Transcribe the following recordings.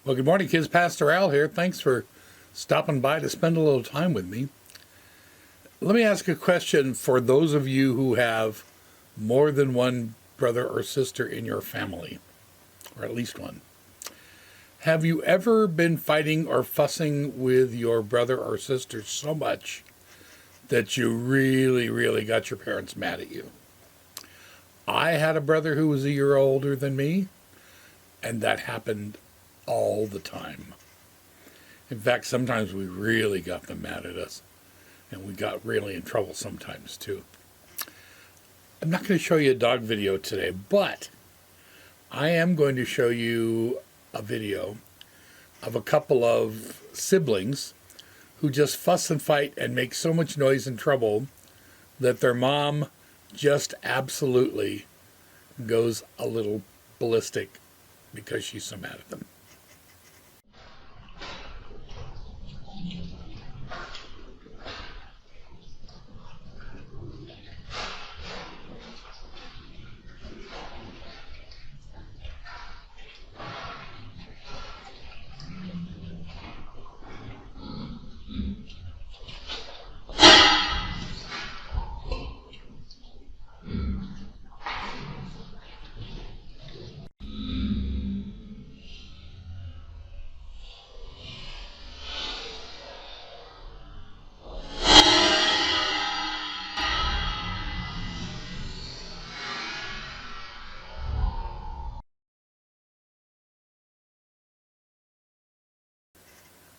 Well, good morning, kids. Pastor Al here. Thanks for stopping by to spend a little time with me. Let me ask a question for those of you who have more than one brother or sister in your family, or at least one. Have you ever been fighting or fussing with your brother or sister so much that you really got your parents mad at you? I had a brother who was a year older than me, and that happened all the time. In fact, sometimes we really got them mad at us, and we got really in trouble sometimes too. I'm not going to show you a dog video today, but I am going to show you a video of a couple of siblings who just fuss and fight and make so much noise and trouble that their mom just absolutely goes a little ballistic because she's so mad at them.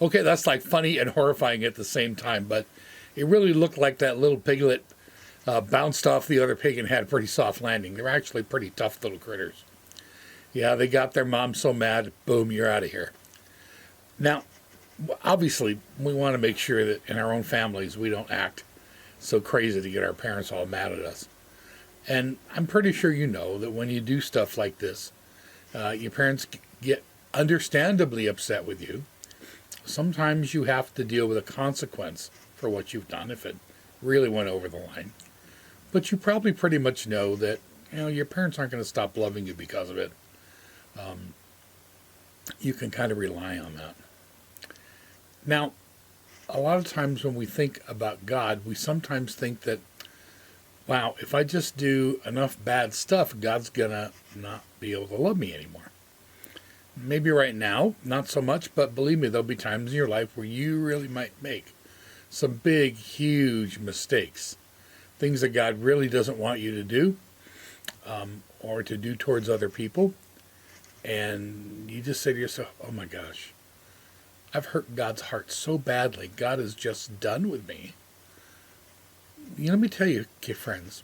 Okay, that's like funny and horrifying at the same time, but it really looked like that little piglet bounced off the other pig and had a pretty soft landing. They're actually pretty tough little critters. Yeah, they got their mom so mad, boom, you're out of here. Now, obviously, we want to make sure that in our own families we don't act so crazy to get our parents all mad at us. And I'm pretty sure you know that when you do stuff like this, your parents get understandably upset with you. Sometimes you have to deal with a consequence for what you've done if it really went over the line. But you probably pretty much know that your parents aren't going to stop loving you because of it. You can kind of rely on that. Now, a lot of times when we think about God, we sometimes think that, wow, if I just do enough bad stuff, God's going to not be able to love me anymore. Maybe right now, not so much, but believe me, there'll be times in your life where you really might make some big, huge mistakes. Things that God really doesn't want you to do or to do towards other people. And you just say to yourself, oh my gosh, I've hurt God's heart so badly. God is just done with me. Let me tell you, friends,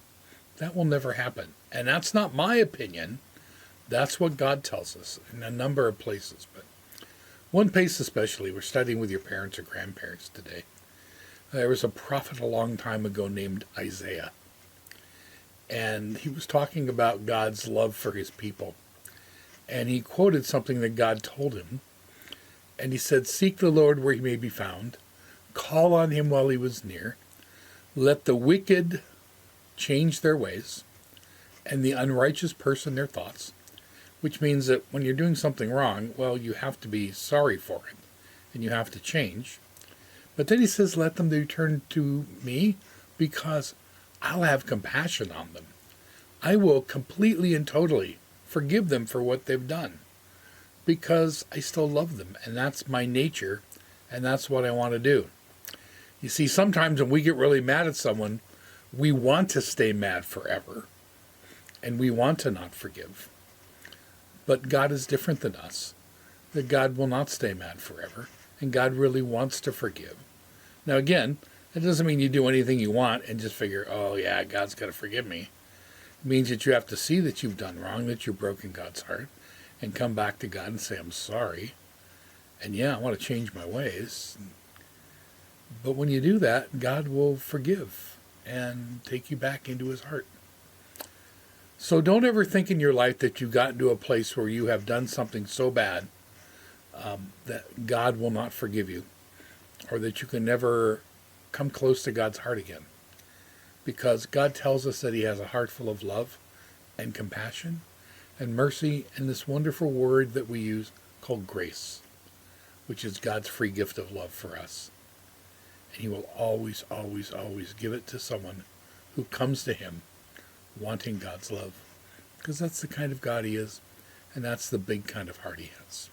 that will never happen. And that's not my opinion. That's what God tells us in a number of places. But one place especially, we're studying with your parents or grandparents today. There was a prophet a long time ago named Isaiah. And he was talking about God's love for his people. And he quoted something that God told him. And he said, "Seek the Lord where he may be found. Call on him while he was near. Let the wicked change their ways, and the unrighteous person their thoughts." Which means that when you're doing something wrong, well, you have to be sorry for it, and you have to change. But then he says, let them return to me, because I'll have compassion on them. I will completely and totally forgive them for what they've done, because I still love them, and that's my nature, and that's what I want to do. You see, sometimes when we get really mad at someone, we want to stay mad forever, and we want to not forgive. But God is different than us. That God will not stay mad forever. And God really wants to forgive. Now again, that doesn't mean you do anything you want and just figure, oh yeah, God's got to forgive me. It means that you have to see that you've done wrong, that you've broken God's heart, and come back to God and say, I'm sorry. And yeah, I want to change my ways. But when you do that, God will forgive and take you back into his heart. So don't ever think in your life that you've gotten to a place where you have done something so bad that God will not forgive you, or that you can never come close to God's heart again. Because God tells us that he has a heart full of love and compassion and mercy and this wonderful word that we use called grace. which is God's free gift of love for us. And he will always, always, always give it to someone who comes to him wanting God's love. Because that's the kind of God he is, and that's the big kind of heart he has.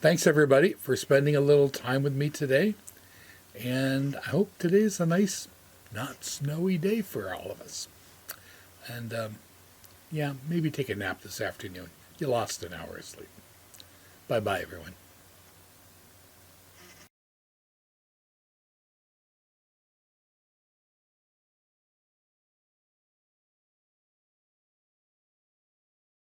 Thanks, everybody, for spending a little time with me today. And I hope today's a nice, not snowy day for all of us. And, maybe take a nap this afternoon. You lost an hour of sleep. Bye-bye, everyone.